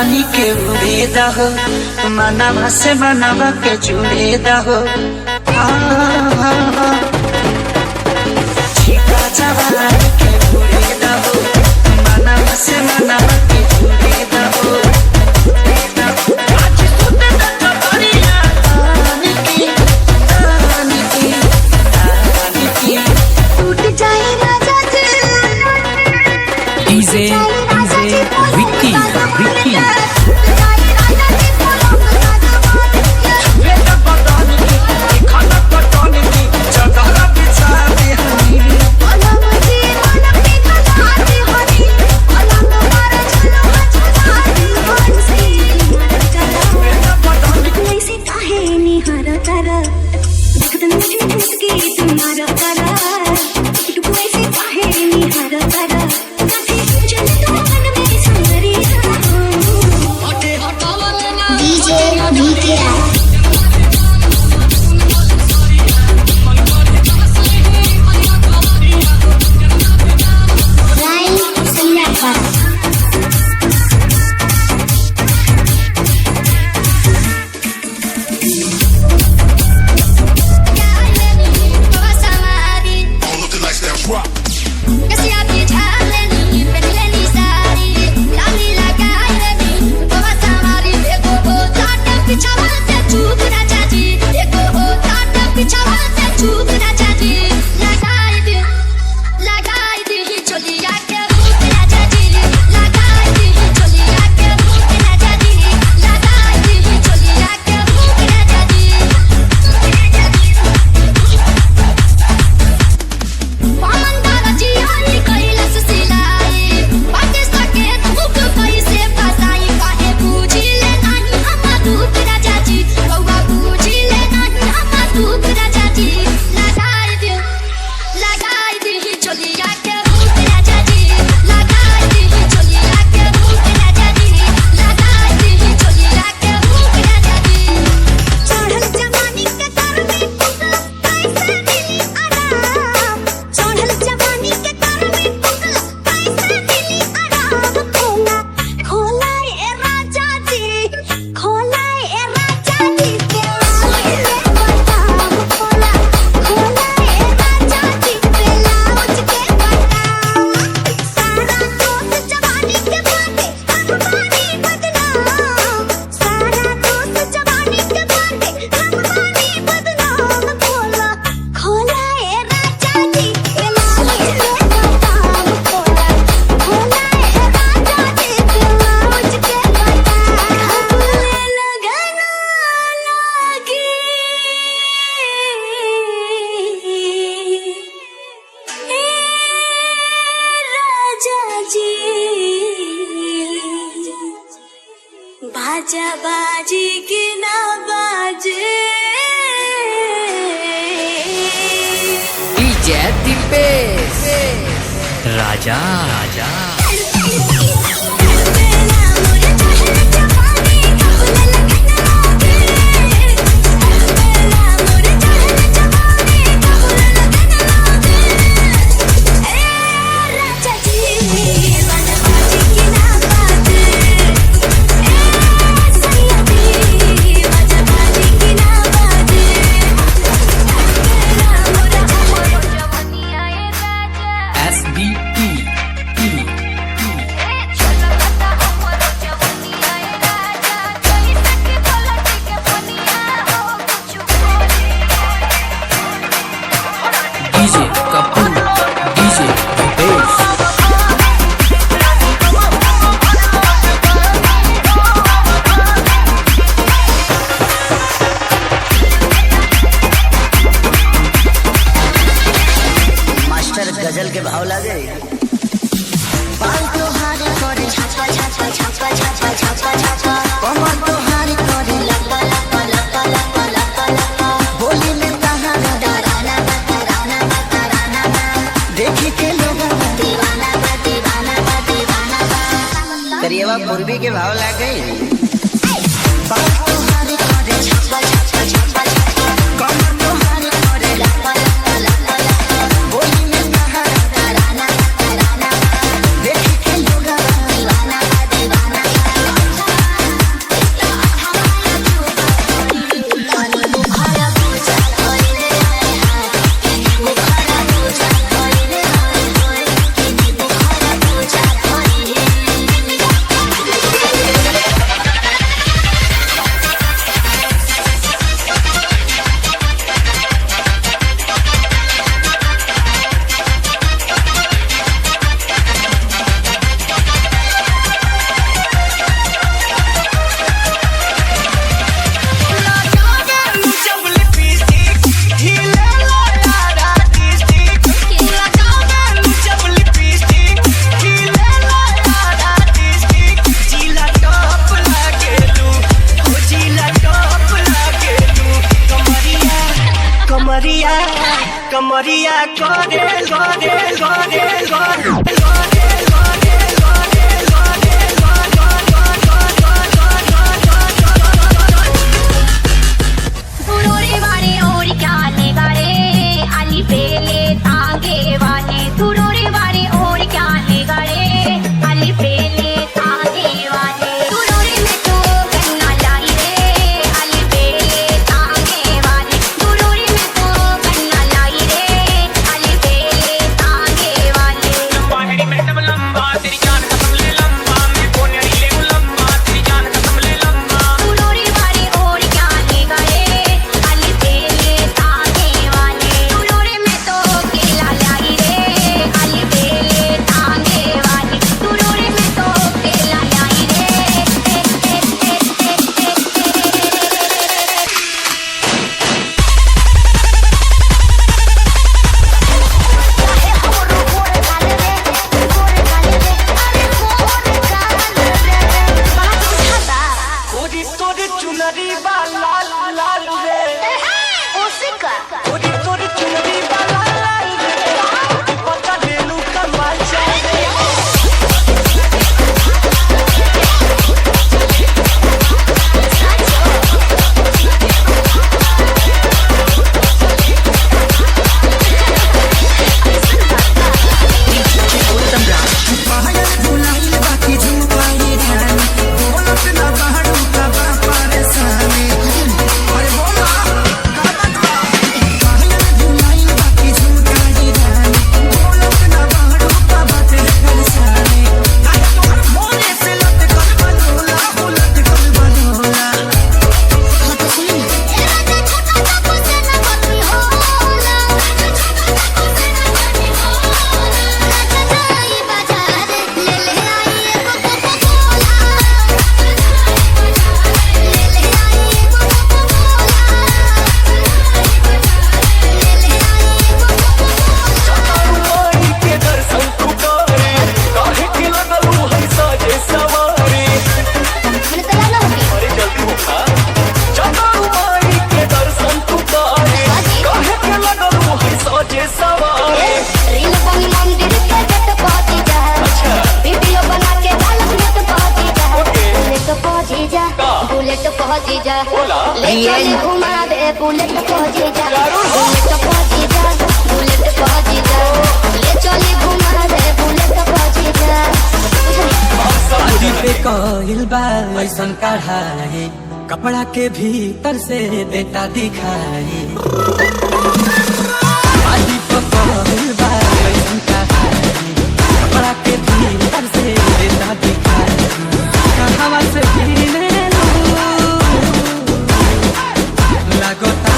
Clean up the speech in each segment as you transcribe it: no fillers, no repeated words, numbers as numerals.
जवानी के उड़े दहो, मनवा से मनवा के जुड़े दहो। छिपा जवानी के उड़े दहो, मनवा से मनवा के जुड़े दहो। बाजा बाजी की ना बाजे डीजे दीपेश राजा राजा गजल के भाव लागे बाल तो हारी करे छापा छापा छापा छापा छापा छापा कमर तो हारी करे लपा लपा लपा लपा लपा लपा बोली में तहारा डराना डराना डराना देखी के लोग दीवाना दीवाना दीवाना करिएवा पूर्वी के भाव लागे बाल तो हारी करे छापा छापा छापा छापा कमर तो हारी करे लपा लपा लपा लपा बोली में तहारा डराना डराना देखी के लोग दीवाना दीवाना कमरिया करे करे करे करे तुरोरे वाले और क्या लेगारे अली पेले तांगे वाले तुरोरे वाले और क्या लेगारे अली पेले तांगे वाले तुरोरे में तो गन्ना लाई रे अली पेले तांगे वाले तुरोरे में तो गन्ना लाई रे अली पेले तांगे वाले वाहड़ी मैडम लंबा तेरी जान कसम ले लंबा मैं कोनेरी ले लंबा तेरी जान कसम ले लंबा तुरोरे वाले और क्या लेगारे अली पेले तांगे वाले तुरोरे में तो केला लाई रे अली पेले तांगे वाले तुरोरे में तो केला लाई रे ओरी तोरे चुनरी बा लाल लाल रे ओरी तोरे चुनरी बा लाल लाल रे पता लेलू कमाल चाहे के दर्शन तू करे काहे के लगलू है साजे सवारी अरे जल्दी होखा चकारू माई के दर्शन तू करे काहे के लगलू है साजे सवारी रील बनी मंदिर के जट पहुंची जा वीडियो बना के डालत मत पहुंची जा बुलेट पहुंची जा ले चली घुमा दे बुलेट पहुंची जा बुलेट पहुंची जा बुलेट पहुंची जा ले चली घुमा दे बुलेट पहुंची जा शादी पे कोइल बा ऐसन कढ़ाई कपड़ा के भीतर से बेटा दिखाई शादी पे कोइल बा ऐसन कढ़ाई कपड़ा के भीतर से बेटा दिखाई कहवा से पीने लगता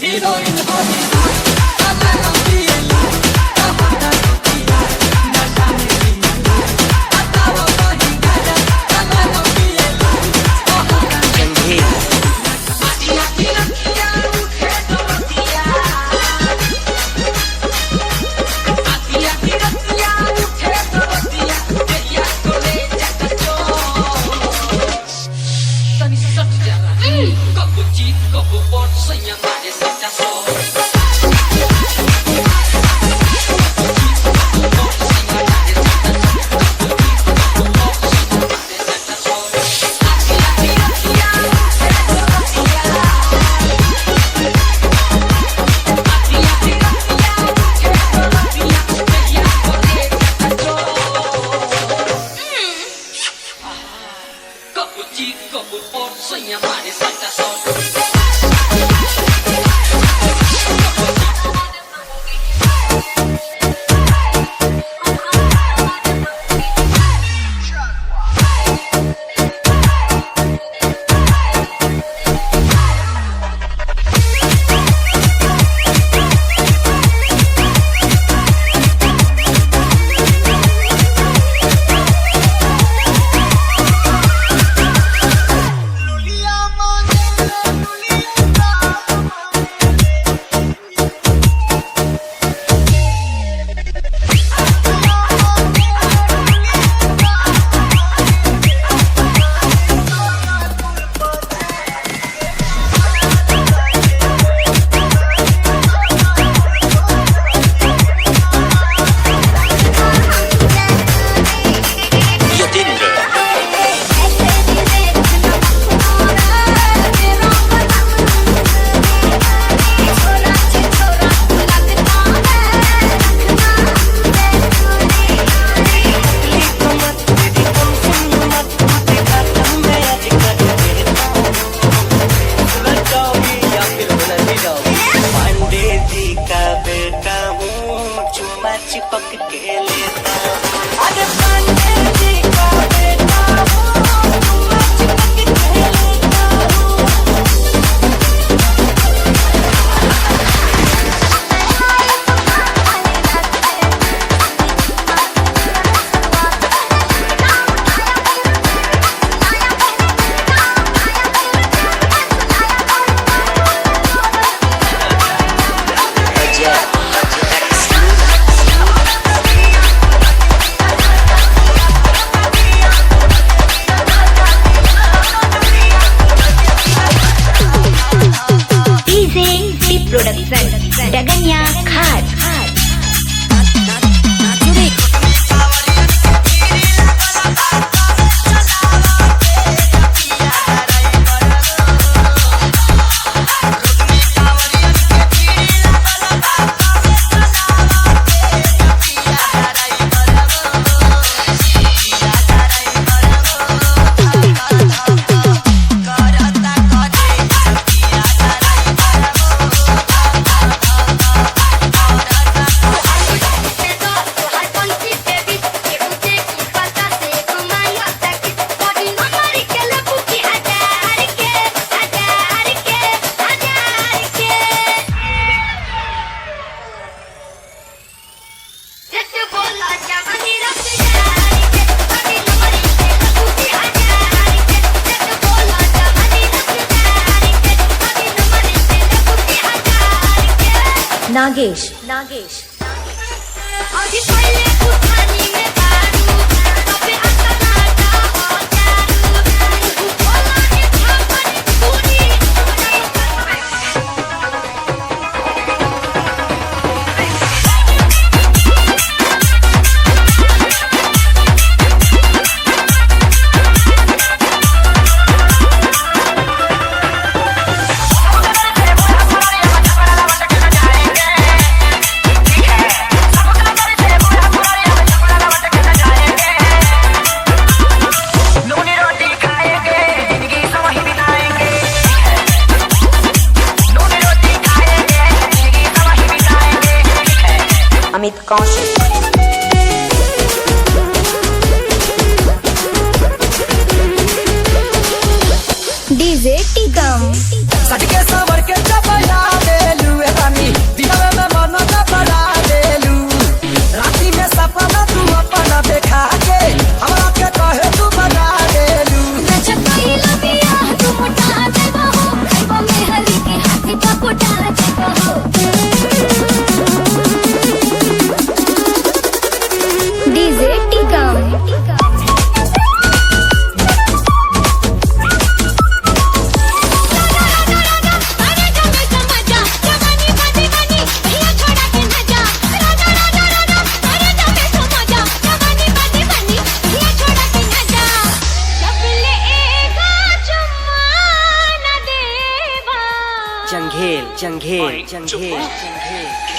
हीरोइन हो आती चिपक के लेता अरे पांडे जी का बेटा हूँ, चुम्मा चिपक के लेता हूँ। प्रोडक्शन डगनिया खाद नागेश नागेश आगे पहले उठानी में बारू तबे आता नाटा हो जारू बोला ने छापन पूरी अमित कौशिक डीजे टिकम सटके सवर के चपला देलू रानी दिनवे में मन चपला देलू राती में सपना तू अपना देखा के हमरा के कहे तू बना देलू चपैला बिया तू मोटा देबो खाइबो में हरी के हाथी पकोटा देबो डीजे टिकम अरे जमे समझा जवानी बनी बनी भैया छोड़ा के न जा राजा राजा राजा अरे जमे समझा जवानी बनी बनी भैया छोड़ा के न जा सबले एगा चुम्मा न देवा जंघेल जंघेल जंघेल जंघेल